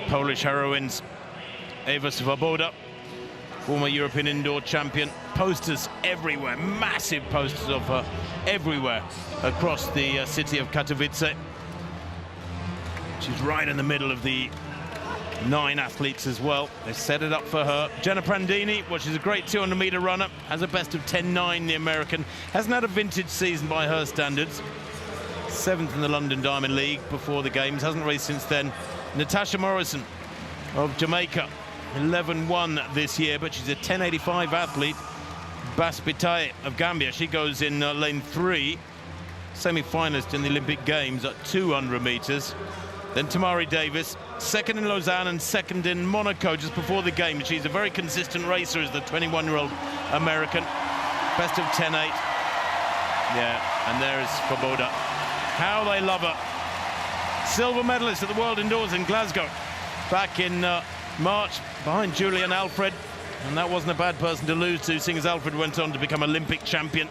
Polish heroines. Eva Swoboda, former European indoor champion. Posters everywhere, massive posters of her everywhere across the city of Katowice. She's right in the middle of the 9 athletes as well. They set it up for her. Jenna Prandini, well, she's a great 200-meter runner, has a best of 10.9, the American. Hasn't had a vintage season by her standards. 7th in the London Diamond League before the games, hasn't raced since then. Natasha Morrison of Jamaica, 11-1 this year, but she's a 10.85 athlete. Bas Bitaye of Gambia, she goes in lane 3, semi-finalist in the Olympic Games at 200 meters. Then Tamari Davis, 2nd in Lausanne and 2nd in Monaco just before the game. She's a very consistent racer as the 21-year-old American. Best of 10.8. Yeah, and there is Swoboda. How they love her. Silver medalist at the World Indoors in Glasgow back in March, behind Julian Alfred. And that wasn't a bad person to lose to, seeing as Alfred went on to become Olympic champion.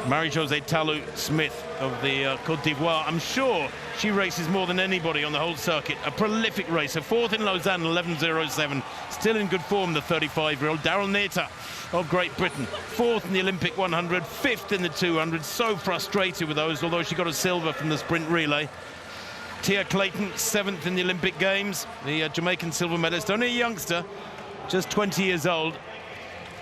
Marie-Josée Talou Smith of the Côte d'Ivoire. I'm sure she races more than anybody on the whole circuit. A prolific racer, 4th in Lausanne, 11.07. Still in good form, the 35-year-old. Daryl Nater of Great Britain, 4th in the Olympic 100, 5th in the 200. So frustrated with those, although she got a silver from the sprint relay. Tia Clayton, 7th in the Olympic Games, the Jamaican silver medalist. Only a youngster, just 20 years old.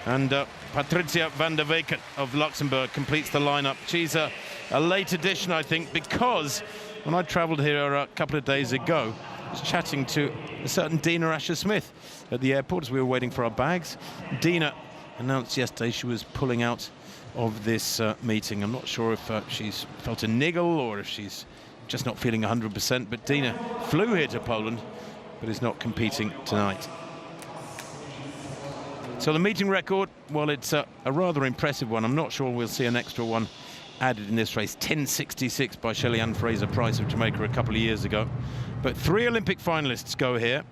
And Patricia van der Weken of Luxembourg completes the lineup. She's a late addition, I think, because when I travelled here a couple of days ago, I was chatting to a certain Dina Asher-Smith at the airport as we were waiting for our bags. Dina announced yesterday she was pulling out of this meeting. I'm not sure if she's felt a niggle or if she's just not feeling 100%, but Dina flew here to Poland, but is not competing tonight. So the meeting record, well, it's a rather impressive one. I'm not sure we'll see an extra one added in this race. 10.66 by Shelly-Ann Fraser-Pryce of Jamaica a couple of years ago. But 3 Olympic finalists go here.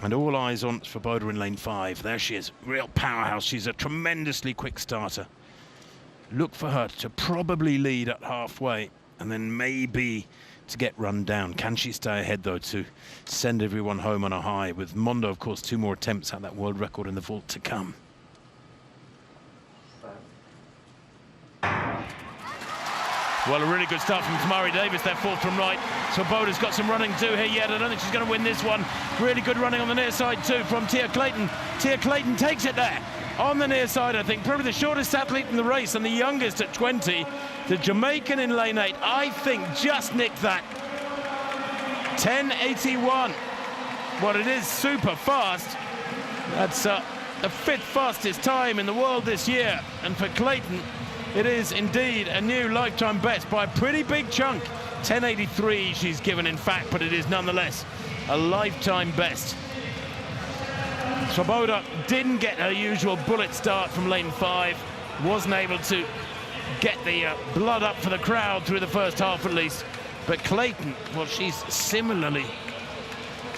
And all eyes on Swoboda in lane 5. There she is, real powerhouse. She's a tremendously quick starter. Look for her to probably lead at halfway and then maybe to get run down. Can she stay ahead, though, to send everyone home on a high? With Mondo, of course, 2 more attempts at that world record in the vault to come. Well, a really good start from Tamari Davis, there, 4th from right. Swoboda's got some running to do here yet. I don't think she's going to win this one. Really good running on the near side, too, from Tia Clayton. Tia Clayton takes it there. On the near side, I think, probably the shortest athlete in the race and the youngest at 20. The Jamaican in lane 8, I think, just nicked that. 10.81. Well, it is super fast. That's the 5th fastest time in the world this year. And for Clayton, it is indeed a new lifetime best by a pretty big chunk. 10.83 she's given, in fact, but it is nonetheless a lifetime best. Swoboda didn't get her usual bullet start from lane 5, wasn't able to get the blood up for the crowd through the first half at least. But Clayton, well, she's similarly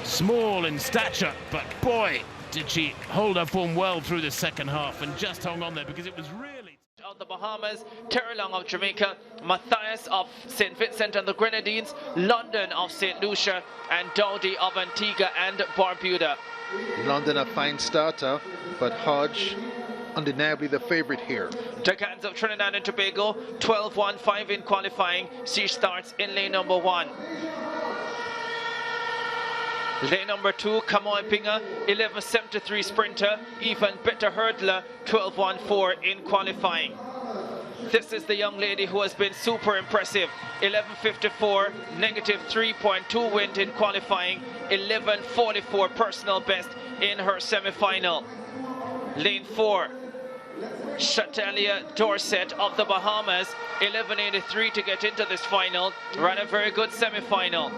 small in stature, but boy, did she hold her form well through the second half and just hung on there because it was really... Of the Bahamas, Terrelong of Jamaica, Matthias of St. Vincent and the Grenadines, London of St. Lucia, and Dowdy of Antigua and Barbuda. London a fine starter, but Hodge undeniably the favorite here. Decans of Trinidad and Tobago, 12.15 in qualifying. She starts in lane number 1. Lane number 2, Kamoy Pinga, 11.73 sprinter, even better hurdler, 12.14 in qualifying. This is the young lady who has been super impressive. 11.54, negative 3.2 wind in qualifying, 11.44 personal best in her semi-final. Lane 4, Chatelia Dorset of the Bahamas, 11.83 to get into this final. Ran a very good semi-final.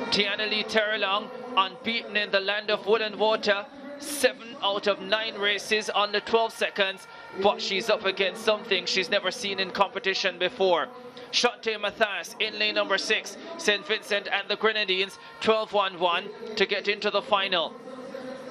Tiana Lee Terrelong, unbeaten in the land of wood and water, 7 out of 9 races under 12 seconds, but she's up against something she's never seen in competition before. Shante Matthias in lane number 6, St. Vincent and the Grenadines, 12.11 to get into the final.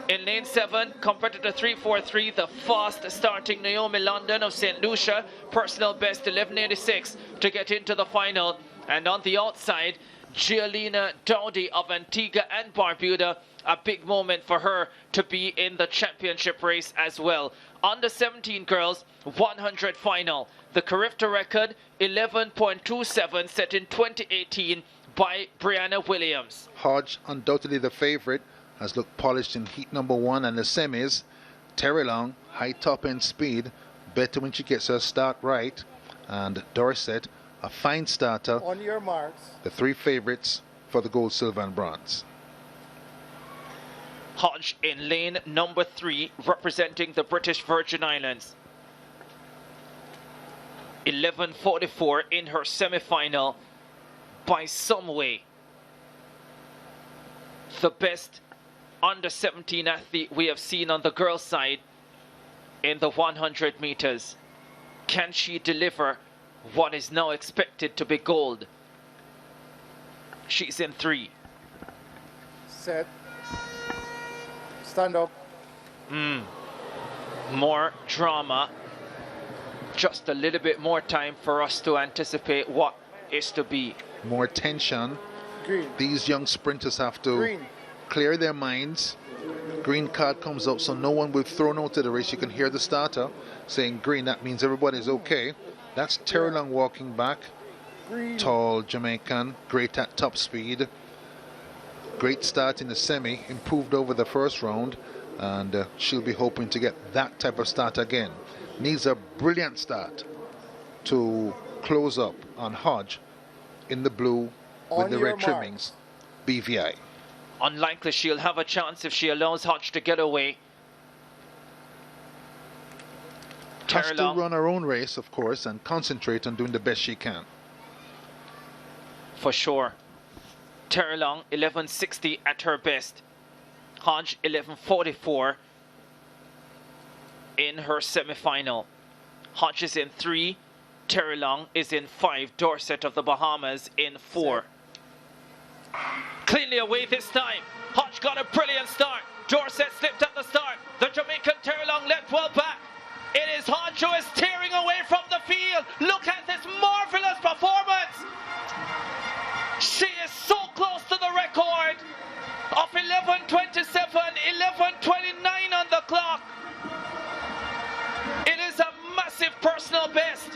In lane 7, competitor 343, the fast starting Naomi London of St. Lucia, personal best 11.86 to get into the final. And on the outside, Giolina Dowdy of Antigua and Barbuda. A big moment for her to be in the championship race as well. Under 17 girls, 100 final. The Carifta record, 11.27, set in 2018 by Brianna Williams. Hodge, undoubtedly the favorite, has looked polished in heat number 1 and the semis. Terry Long, high top end speed, better when she gets her start right. And Dorset, a fine starter. On your marks. The 3 favorites for the gold, silver and bronze. Hodge in lane number 3, representing the British Virgin Islands. 11.44 in her semi-final, by some way the best under 17 athlete we have seen on the girls' side in the 100 meters. Can she deliver what is now expected to be gold? She's in 3. Set. Stand up. More drama. Just a little bit more time for us to anticipate what is to be. More tension. Green. These young sprinters have to Green. clear their minds. Green card comes up, so no one will be thrown out of the race. You can hear the starter saying green. That means everybody's okay. That's Terry Long walking back. Green. Tall Jamaican, great at top speed. Great start in the semi, improved over the first round, and she'll be hoping to get that type of start again. Needs a brilliant start to close up on Hodge in the blue with the red trimmings, BVI. Unlikely she'll have a chance if she allows Hodge to get away. Has to run her own race, of course, and concentrate on doing the best she can. For sure. Terry Long, 11.60 at her best. Hodge, 11.44 in her semi-final. Hodge is in 3. Terry Long is in 5. Dorset of the Bahamas in 4. Cleanly away this time. Hodge got a brilliant start. Dorset slipped at the start. The Jamaican Terry Long left well back. It is Hodge who is tearing away from the field. Look at this marvelous performance. She is so close to the record of 11.27, 11.29 on the clock. It is a massive personal best.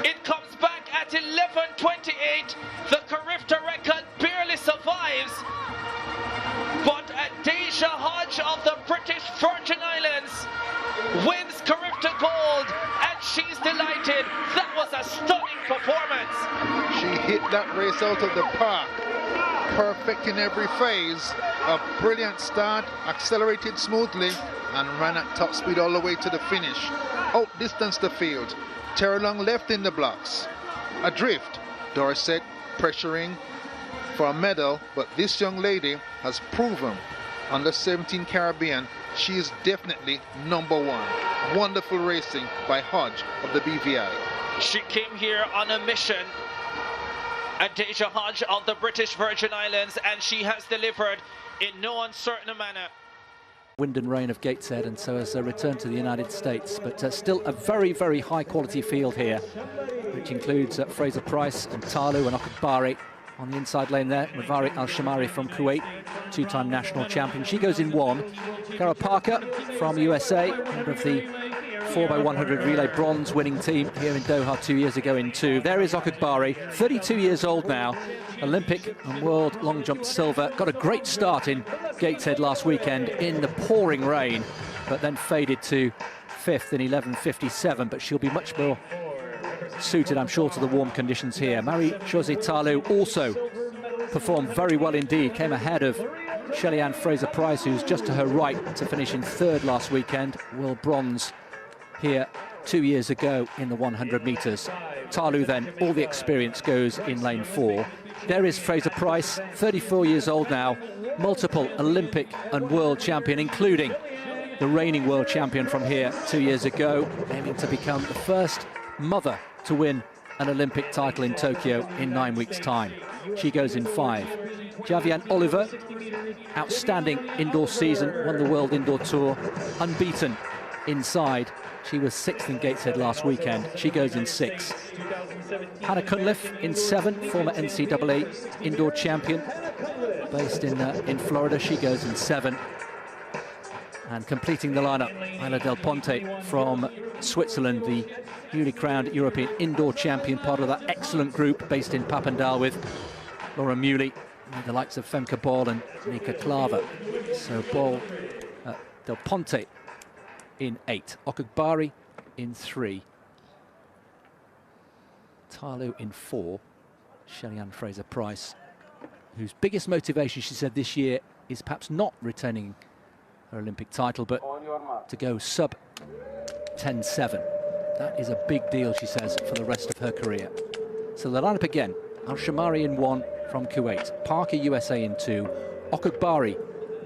It comes back at 11.28. The Carifta record barely survives. But Deja Hodge of the British Virgin Islands wins Carifta gold, and she's delighted. That was a stunning performance. She hit that race out of the park, perfect in every phase. A brilliant start, accelerated smoothly, and ran at top speed all the way to the finish. Outdistanced the field. Terry Long left in the blocks. Adrift. Dorset pressuring for a medal, but this young lady has proven under 17 Caribbean she is definitely number 1. Wonderful racing by Hodge of the BVI. She came here on a mission. Deja Hodge of the British Virgin Islands, and she has delivered in no uncertain manner. Wind and rain of Gateshead, and so has returned to the United States, but still a very, very high quality field here, which includes Fraser-Pryce and Talu and Okubari on the inside lane there. Mavari Al-Shamari from Kuwait, 2-time national champion. She goes in 1. Cara Parker from USA, member of the 4x100 relay bronze winning team here in Doha 2 years ago in 2. There is Okubari, 32 years old now, Olympic and world long jump silver. Got a great start in Gateshead last weekend in the pouring rain, but then faded to 5th in 11.57, but she'll be much more suited, I'm sure, to the warm conditions here. Marie-Josée Talu also performed very well indeed, came ahead of Shelly-Ann Fraser-Pryce, who's just to her right, to finish in 3rd last weekend, world bronze here 2 years ago in the 100 metres. Talu then, all the experience goes in lane 4. There is Fraser-Pryce, 34 years old now, multiple Olympic and world champion, including the reigning world champion from here 2 years ago, aiming to become the first mother to win an Olympic title in Tokyo in 9 weeks' time. She goes in 5. Javianne Oliver, outstanding indoor season, won the World Indoor Tour, unbeaten inside. She was 6th in Gateshead last weekend. She goes in 6. Hannah Cunliffe in 7, former NCAA indoor champion, based in Florida. She goes in 7. And completing the lineup, Isla Del Ponte from Switzerland, the newly crowned European indoor champion, part of that excellent group based in Papendal with Laura Muley, and the likes of Femke Ball and Nika Klaver. So Ball, Del Ponte in 8, Okagbari in 3, Talu in 4, Shelly-Ann Fraser-Pryce, whose biggest motivation, she said, this year is perhaps not retaining her Olympic title, but to go sub 10.7. That is a big deal, she says, for the rest of her career. So the lineup again: Al-Shamari in 1 from Kuwait, Parker, USA in 2, Okagbari,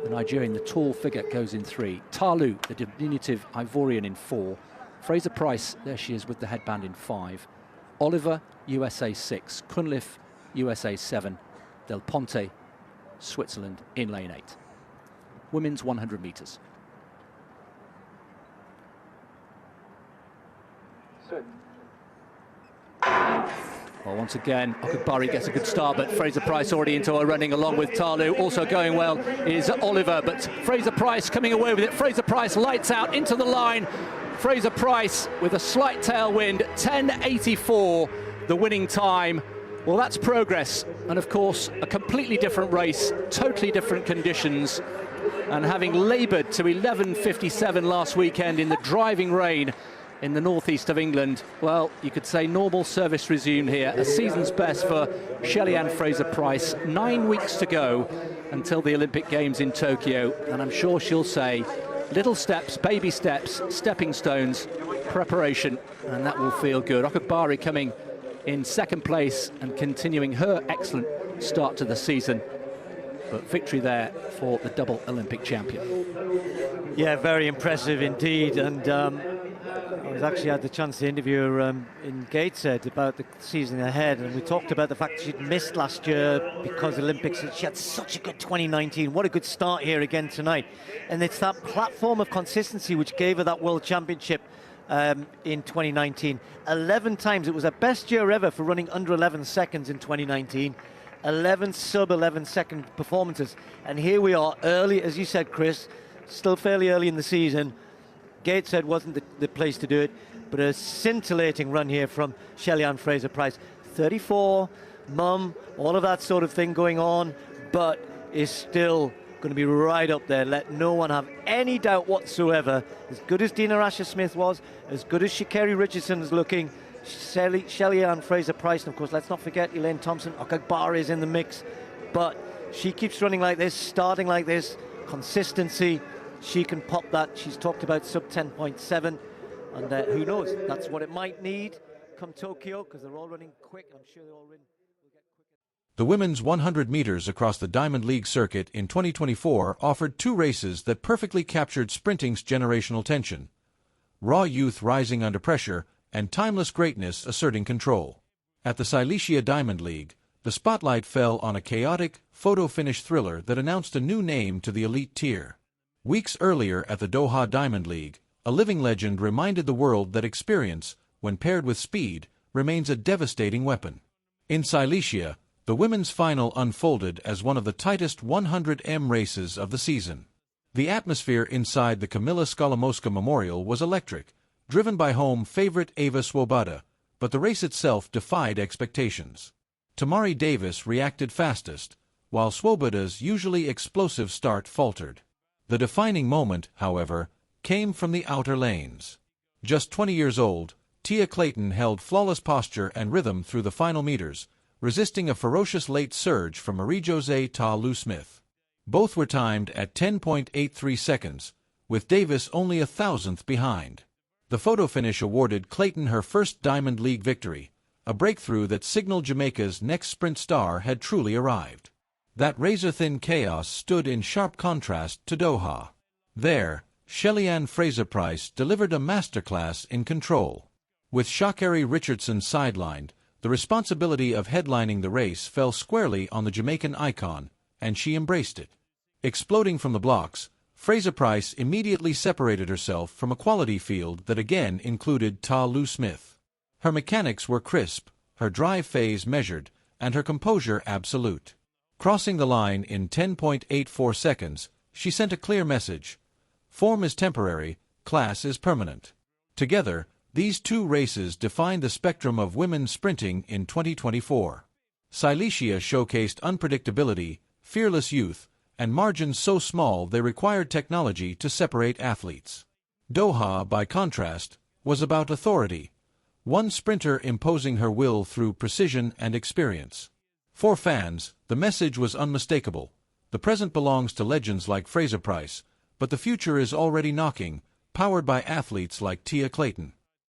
the Nigerian, the tall figure, goes in 3, Talu, the diminutive Ivorian, in 4, Fraser-Pryce, there she is with the headband, in 5, Oliver, USA 6, Cunliffe, USA 7, Del Ponte, Switzerland, in lane 8. Women's 100 metres. Well, once again, Okagbari gets a good start, but Fraser-Pryce already into her running along with Talu. Also going well is Oliver, but Fraser-Pryce coming away with it. Fraser-Pryce lights out into the line. Fraser-Pryce with a slight tailwind, 10.84, the winning time. Well, that's progress, and of course, a completely different race, totally different conditions. And having laboured to 11.57 last weekend in the driving rain in the northeast of England, well, you could say normal service resumed here. A season's best for Shelly-Ann Fraser-Pryce. 9 weeks to go until the Olympic Games in Tokyo, and I'm sure she'll say little steps, baby steps, stepping stones, preparation, and that will feel good. Okagbari coming in 2nd place and continuing her excellent start to the season. But victory there for the double Olympic champion. Yeah, very impressive indeed. And I was actually had the chance to interview her in Gateshead about the season ahead, and we talked about the fact that she'd missed last year because Olympics. She had such a good 2019. What a good start here again tonight. And it's that platform of consistency which gave her that World Championship in 2019. 11 times. It was her best year ever for running under 11 seconds in 2019. 11 sub-11 second performances, and here we are early, as you said, Chris, still fairly early in the season. Gateshead wasn't the place to do it, but a scintillating run here from Shelly-Ann Fraser-Pryce. 34, mum, all of that sort of thing going on, but is still going to be right up there. Let no one have any doubt whatsoever. As good as Dina Asher-Smith was, as good as Sha'Carri Richardson is looking, Shelly-Ann Fraser-Pryce, and of course, let's not forget Elaine Thompson. Okagbari is in the mix, but she keeps running like this, starting like this, consistency. She can pop that. She's talked about sub 10.7, and who knows? That's what it might need come Tokyo, because they're all running quick, and I'm sure they're all running. The women's 100 meters across the Diamond League circuit in 2024 offered 2 races that perfectly captured sprinting's generational tension: raw youth rising under pressure and timeless greatness asserting control. At the Silesia Diamond League, the spotlight fell on a chaotic, photo-finish thriller that announced a new name to the elite tier. Weeks earlier at the Doha Diamond League, a living legend reminded the world that experience, when paired with speed, remains a devastating weapon. In Silesia, the women's final unfolded as one of the tightest 100m races of the season. The atmosphere inside the Kamila Skolimowska Memorial was electric, driven by home favorite Ava Swoboda, but the race itself defied expectations. Tamari Davis reacted fastest, while Swoboda's usually explosive start faltered. The defining moment, however, came from the outer lanes. Just 20 years old, Tia Clayton held flawless posture and rhythm through the final meters, resisting a ferocious late surge from Marie-Josée Talu-Smith. Both were timed at 10.83 seconds, with Davis only 1,000th behind. The photo finish awarded Clayton her first Diamond League victory, a breakthrough that signaled Jamaica's next sprint star had truly arrived. That razor-thin chaos stood in sharp contrast to Doha. There, Shelly-Ann Fraser-Pryce delivered a masterclass in control. With Sha'Carri Richardson sidelined, the responsibility of headlining the race fell squarely on the Jamaican icon, and she embraced it. Exploding from the blocks, Fraser-Pryce immediately separated herself from a quality field that again included Ta Lu Smith. Her mechanics were crisp, her drive phase measured, and her composure absolute. Crossing the line in 10.84 seconds, she sent a clear message. Form is temporary, class is permanent. Together, these two races defined the spectrum of women's sprinting in 2024. Silesia showcased unpredictability, fearless youth, and margins so small they required technology to separate athletes. Doha, by contrast, was about authority, one sprinter imposing her will through precision and experience. For fans, the message was unmistakable. The present belongs to legends like Fraser-Pryce, but the future is already knocking, powered by athletes like Clayton.